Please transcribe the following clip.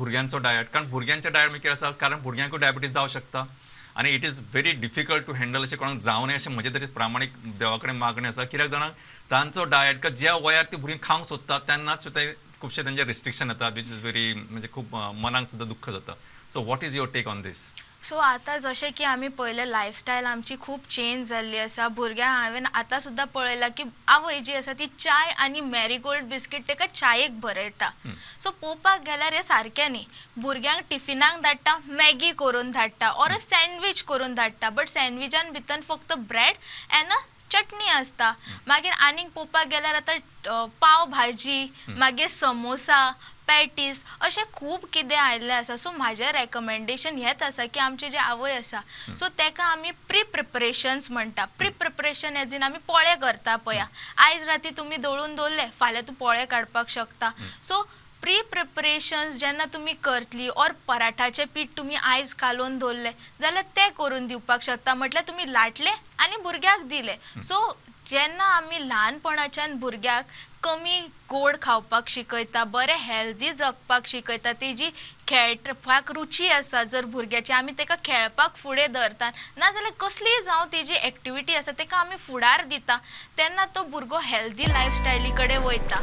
भुरग्यांचो डायट, कारण भुरग्यांचे डायट कितें आसा, कारण भुरग्यांकूय डायबिटीज जावं शकता आनी it is very difficult to handle अशें कोणाक जावं नये अशें म्हजे तरी प्रामाणीक देवा कडेन मागणी आसा. कित्याक जाणां तांचो डायट ज्या वयार ती भुरगीं खावंक सोदतात तेन्नाच ते खुबशे तांचे रिस्ट्रिक्शन येतात, वीच इज व्हेरी म्हणजे खूब मनाक सुद्दां दुख्ख जाता. So what is your take on this? So आतां जशें की आमी पळयलें लायफस्टायल आमची खूब चेंज जाल्ली आसा. भुरग्यांक हांवें आतां सुद्दां पळयलां की आवय जी आसा ती चाय आनी मॅरीगोल्ड बिस्कीट ताका चायेक भरयता. सो पळोवपाक गेल्यार हें सारकें न्ही. भुरग्यांक टिफिनाक धाडटा, मॅगी करून धाडटा ऑर अ सँडवीच करून धाडटा, बट सँडविचान भितर फक्त ब्रेड एन अ चटणी आसता. मागीर आनीक पळोवपाक गेल्यार आतां पाव भाजी, मागीर समोसा, पॅटीस अशें खूब कितें आयिल्लें आसा. सो म्हाजें रेकमेंडेशन हेंच आसा की आमचे जे आवय आसा सो ताका आमी प्री प्रिपरेशन्स म्हणटा. प्री प्रिपरेशन एज इन आमी पोळे करता पळया. आयज राती तुमी दळून दवरले, फाल्यां तूं पोळे काडपाक शकता. सो प्री प्रिपरेशन्स जेन्ना तुमी करतली ऑर पराठाचें पीठ तुमी आयज कालोवन दवरलें जाल्यार तें करून दिवपाक शकता. म्हटल्यार तुमी लाटले आनी भुरग्याक दिले. सो जेन्ना आमी ल्हानपणाच्यान भुरग्याक कमी गोड खावपाक शिकयता, बरें हेल्दी जगपाक शिकयता, तेजी खेळपाक रुची आसा जर भुरग्याची, आमी ताका खेळपाक फुडें धरता नाजाल्यार कसलीय जावं तेजी एक्टिविटी आसा ताका आमी फुडार दिता, तेन्ना तो भुरगो हेल्दी लायफस्टायली कडेन वयता.